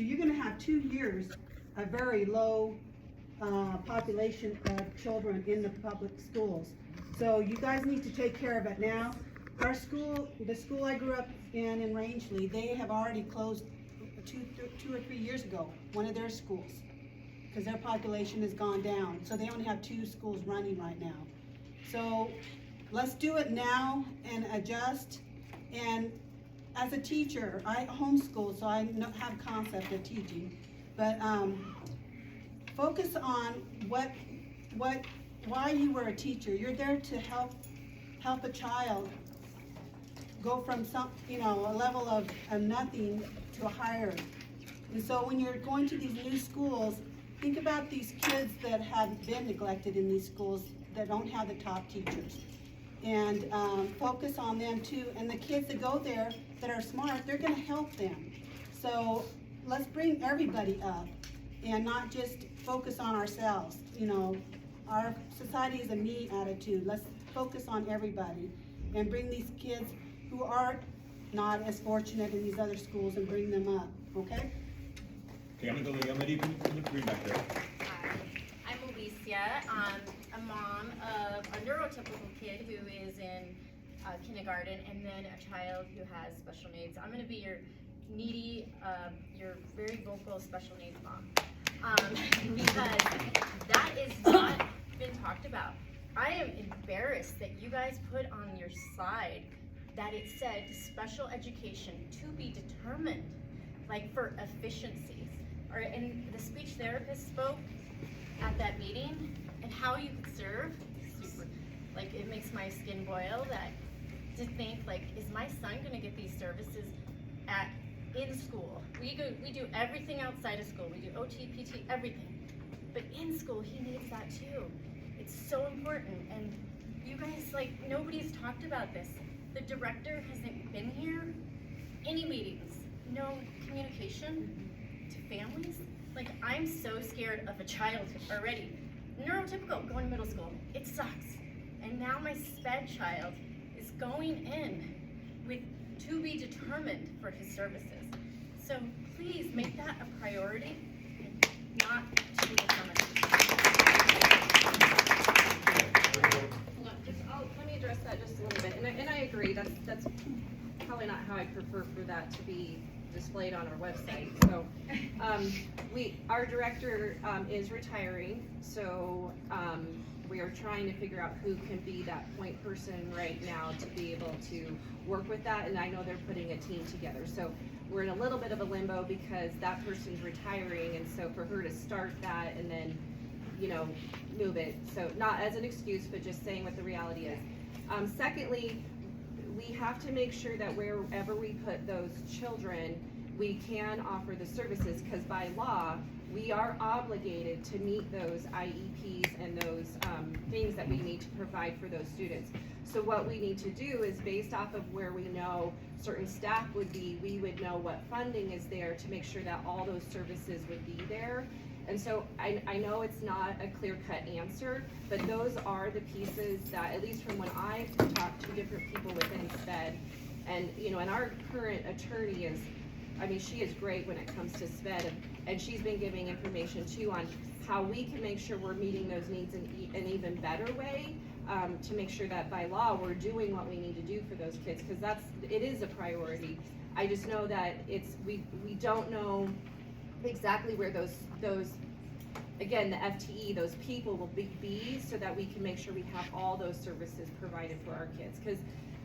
So you're gonna have 2 years of very low population of children in the public schools. So you guys need to take care of it now. Our school, the school I grew up in Rangeley, they have already closed two or 3 years ago, one of their schools, because their population has gone down. So they only have 2 schools running right now. So let's do it now and adjust. And as a teacher, I homeschool, so I have concept of teaching, but focus on why you were a teacher. You're there to help a child go from a level of nothing to a higher. And so when you're going to these new schools, think about these kids that have been neglected in these schools that don't have the top teachers. And focus on them too. And the kids that go there that are smart, they're gonna help them. So let's bring everybody up and not just focus on ourselves. You know, our society is a me attitude. Let's focus on everybody and bring these kids who are not as fortunate in these other schools and bring them up, okay? Okay, I'm gonna go to the young lady in the green back there. Hi, I'm Alicia. I'm a mom of a neurotypical kid who is in kindergarten and then a child who has special needs. I'm gonna be your needy, your very vocal special needs mom. Because that is not been talked about. I am embarrassed that you guys put on your slide that it said special education to be determined, like for efficiencies. And the speech therapist spoke at that meeting and how you could serve, super, like it makes my skin boil that to think like, is my son gonna get these services in school? We do everything outside of school. We do OT, PT, everything. But in school, he needs that too. It's so important. And you guys, like, nobody's talked about this. The director hasn't been here. Any meetings, no communication to families. Like, I'm so scared of a child already. Neurotypical, going to middle school, it sucks. And now my SPED child is going in with to be determined for his services. So please make that a priority and not to be determined. Let me address that just a little bit, and I agree, that's probably not how I prefer for that to be displayed on our website. So our director is retiring, so we are trying to figure out who can be that point person right now to be able to work with that, and I know they're putting a team together. So we're in a little bit of a limbo because that person's retiring, and so for her to start that and then, you know, move it. So not as an excuse, but just saying what the reality is. Secondly, we have to make sure that wherever we put those children, we can offer the services, because by law, we are obligated to meet those IEPs and those things that we need to provide for those students. So what we need to do is, based off of where we know certain staff would be, we would know what funding is there to make sure that all those services would be there. And so I know it's not a clear-cut answer, but those are the pieces that, at least from when I've talked to different people within SPED, and you know, and our current attorney is, I mean, she is great when it comes to SPED, and she's been giving information too on how we can make sure we're meeting those needs in an even better way, to make sure that by law we're doing what we need to do for those kids, because it is a priority. I just know that we don't know exactly where those again, the FTE, those people will be, so that we can make sure we have all those services provided for our kids. Because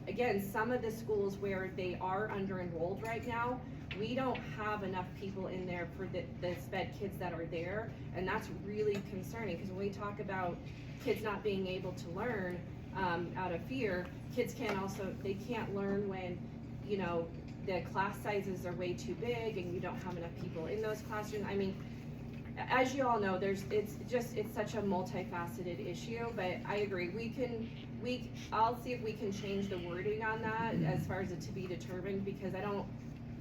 again, some of the schools where they are under enrolled right now, we don't have enough people in there for the SPED kids that are there, and that's really concerning, because when we talk about kids not being able to learn out of fear, kids can't learn when, you know, the class sizes are way too big and you don't have enough people in those classrooms. I mean, as you all know, it's such a multifaceted issue, but I agree, I'll see if we can change the wording on that as far as it to be determined, because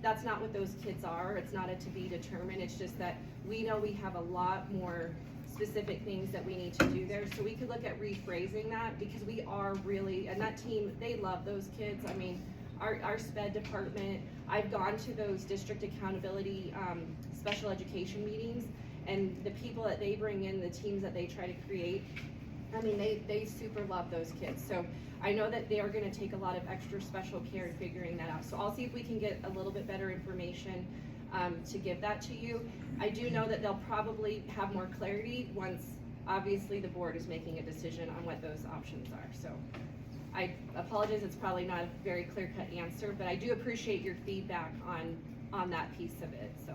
that's not what those kids are. It's not a to be determined. It's just that we know we have a lot more specific things that we need to do there. So we could look at rephrasing that, because we are really, and that team, they love those kids. I mean, our SPED department, I've gone to those district accountability special education meetings, and the people that they bring in, the teams that they try to create, I mean, they super love those kids. So I know that they are gonna take a lot of extra special care in figuring that out. So I'll see if we can get a little bit better information to give that to you. I do know that they'll probably have more clarity once, obviously, the board is making a decision on what those options are. So I apologize, it's probably not a very clear-cut answer, but I do appreciate your feedback on that piece of it, so.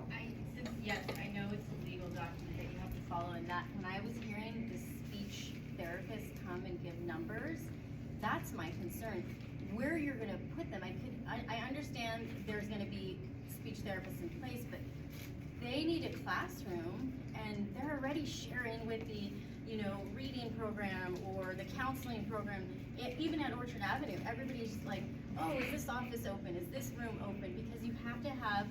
Yes, I know it's a legal document that you have to follow, and that, when I was hearing the speech therapists come and give numbers, that's my concern. Where you're gonna put them, I understand there's gonna be speech therapists in place, but they need a classroom, and they're already sharing with the, reading program or the counseling program. Even at Orchard Avenue, everybody's like, oh, is this office open? Is this room open? Because you have to have,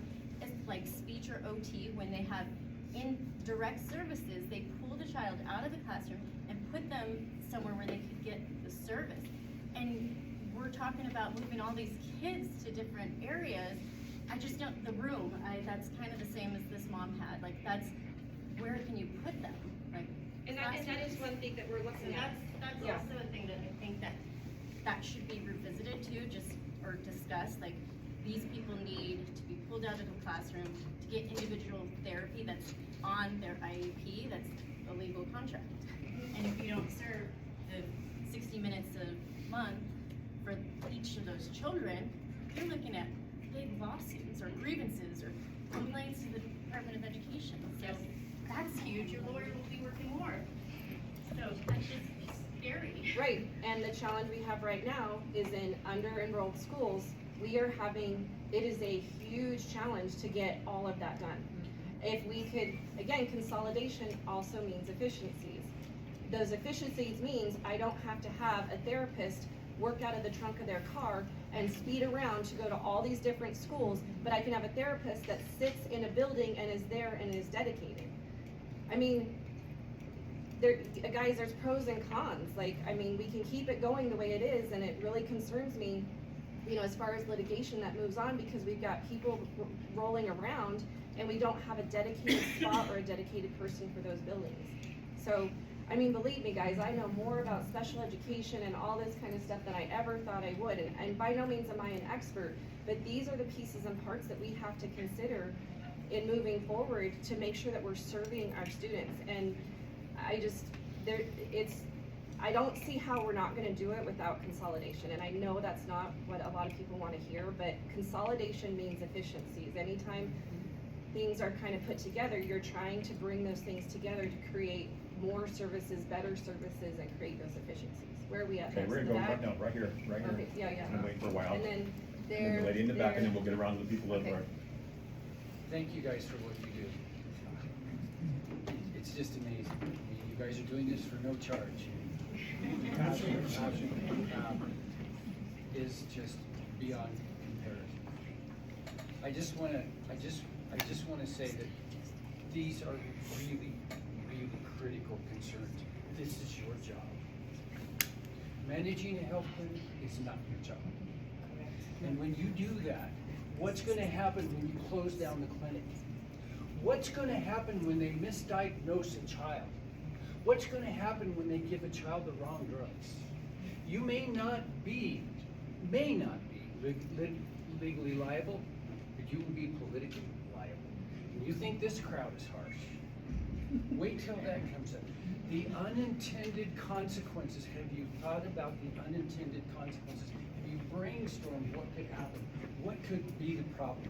like, speech or OT when they have indirect services. They pull the child out of the classroom and put them somewhere where they could get the service. And we're talking about moving all these kids to different areas. I just don't, the room, that's kind of the same as this mom had. Like, that's, where can you put them? Like, And that is one thing that we're looking at. That's Yeah. also a thing that I think that should be revisited too, or discussed. Like, these people need to be pulled out of the classroom to get individual therapy that's on their IEP, that's a legal contract. And if you don't serve the 60 minutes a month for each of those children, you're looking at big lawsuits or grievances or complaints to the Department of Education. So that's huge. Your lawyer will be working more. So that's just scary. Right, and the challenge we have right now is in under-enrolled schools, it is a huge challenge to get all of that done. If we could, again, consolidation also means efficiencies. Those efficiencies means I don't have to have a therapist work out of the trunk of their car and speed around to go to all these different schools, but I can have a therapist that sits in a building and is there and is dedicated. I mean, guys, there's pros and cons. Like, I mean, we can keep it going the way it is, and it really concerns me, as far as litigation that moves on, because we've got people rolling around and we don't have a dedicated spot or a dedicated person for those buildings. So, I mean, believe me, guys, I know more about special education and all this kind of stuff than I ever thought I would. And by no means am I an expert, but these are the pieces and parts that we have to consider in moving forward to make sure that we're serving our students. And I don't see how we're not gonna do it without consolidation. And I know that's not what a lot of people wanna hear, but consolidation means efficiencies. Anytime things are kind of put together, you're trying to bring those things together to create more services, better services, and create those efficiencies. Where are we at? Okay, Next we're to gonna go that? right now, right here. Okay, yeah. I'm gonna wait for a while. And then And there. the lady in the back, and then there. we'll get around to the people that Okay. are. Thank you guys for what you do. It's just amazing. I mean, you guys are doing this for no charge. Your passion is just beyond comparison. I just wanna say that these are really, really critical concerns. This is your job. Managing a health clinic is not your job. And when you do that, what's gonna happen when you close down the clinic? What's gonna happen when they misdiagnose a child? What's gonna happen when they give a child the wrong drugs? You may not be legally liable, but you will be politically liable. And you think this crowd is harsh. Wait till that comes up. The unintended consequences, have you thought about the unintended consequences? Have you brainstormed what could happen? What could be the problem?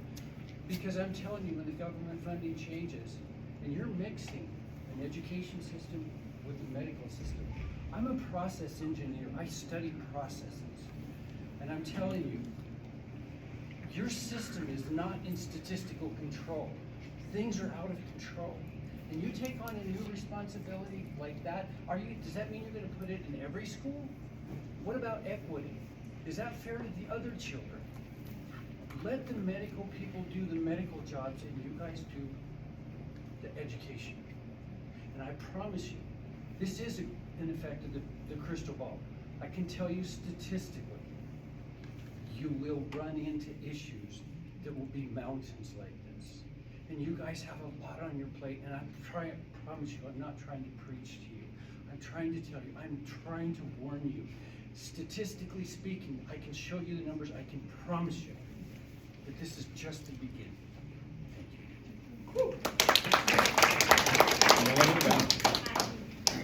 Because I'm telling you, when the government funding changes, and you're mixing an education system with the medical system. I'm a process engineer, I study processes. And I'm telling you, your system is not in statistical control. Things are out of control. And you take on a new responsibility like that, does that mean you're gonna put it in every school? What about equity? Is that fair to the other children? Let the medical people do the medical jobs and you guys do the education. And I promise you, this is an effect of the crystal ball. I can tell you statistically, you will run into issues that will be mountains like this. and you guys have a lot on your plate, and promise you, I'm not trying to preach to you. I'm trying to tell you, I'm trying to warn you. Statistically speaking, I can show you the numbers, I can promise you that this is just the beginning. Thank you.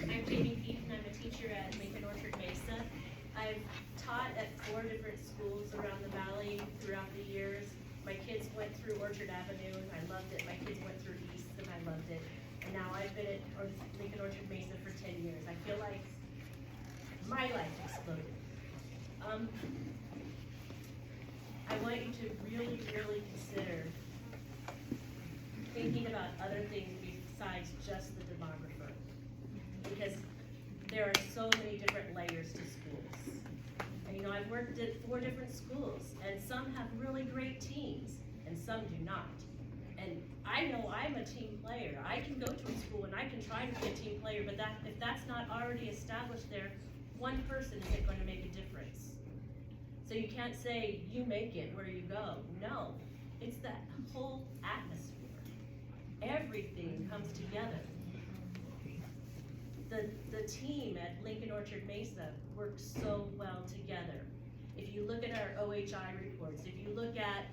I'm Jamie Peet, and I'm a teacher at Lincoln Orchard Mesa. I've taught at 4 different schools around the valley throughout the years. My kids went through Orchard Avenue, and I loved it. My kids went through East, and I loved it. And now I've been at Lincoln Orchard Mesa for 10 years. I feel like my life exploded. I want you to really, really consider thinking about other things besides just the demographer, because there are so many different layers to schools. And you know, I've worked at 4 different schools, and some have really great teams, and some do not. And I know I'm a team player. I can go to a school and I can try to be a team player, but if that's not already established there, one person isn't going to make a difference. So you can't say you make it where you go. No, it's that whole atmosphere. Everything comes together. The team at Lincoln Orchard Mesa works so well together. If you look at our OHI reports, if you look at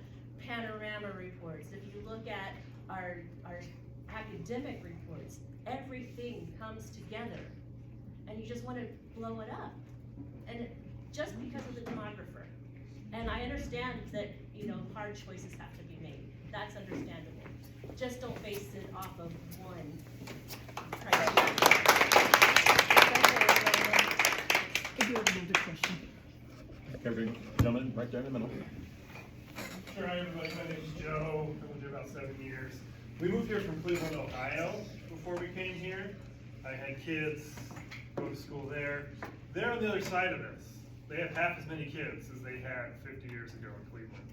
panorama reports, if you look at our academic reports, everything comes together. And you just want to blow it up. And just because of the demographer. And I understand that, you know, hard choices have to be made. That's understandable. Just don't base it off of one criteria. If you have another question. Okay, gentleman, right there in the middle. Sure, hi everybody, my name is Joe, I've been here about 7 years. We moved here from Cleveland, Ohio before we came here. I had kids go to school there. They're on the other side of this. They have half as many kids as they had 50 years ago in Cleveland.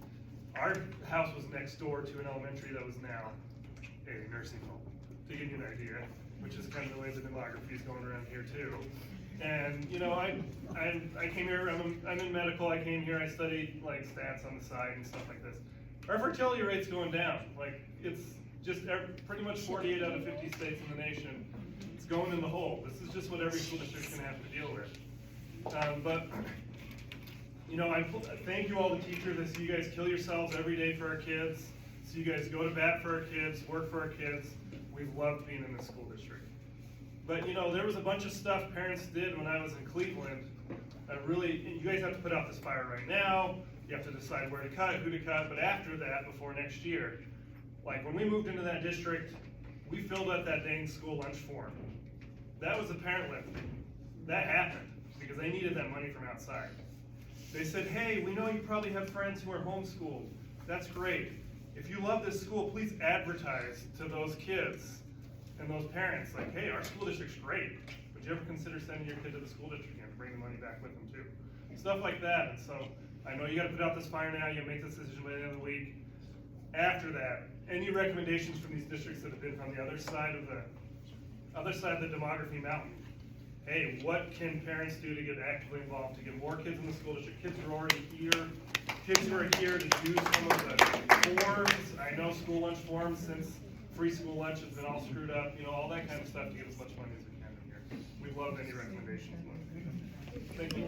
Our house was next door to an elementary that was now a nursing home, to give you an idea, which is kind of the way the demography is going around here too. And you know, I came here, I'm in medical, I came here, I studied like stats on the side and stuff like this. Our fertility rate's going down. Like, it's just pretty much 48 out of 50 states in the nation. It's going in the hole. This is just what every school district's gonna have to deal with. But, you know, I thank you all the teachers. I see you guys kill yourselves every day for our kids. So you guys go to bat for our kids, work for our kids. We've loved being in this school district. But you know, there was a bunch of stuff parents did when I was in Cleveland. You guys have to put out this fire right now. You have to decide where to cut, who to cut, but after that, before next year, like when we moved into that district, we filled out that dang school lunch form. That was a parent lift. That happened because they needed that money from outside. They said, hey, we know you probably have friends who are homeschooled. That's great. If you love this school, please advertise to those kids and those parents, like, hey, our school district's great. Would you ever consider sending your kid to the school district and bring the money back with them too? Stuff like that. And so I know you gotta put out this fire now, you make this decision by the end of the week. After that, any recommendations from these districts that have been from the other side of the demography mountain? Hey, what can parents do to get actively involved, to get more kids in the school district? Kids who are already here, kids who are here to do some of the forms. I know school lunch forms, since free school lunch has been all screwed up, you know, all that kind of stuff to get as much money as we can in here. We'd love any recommendations. Thank you.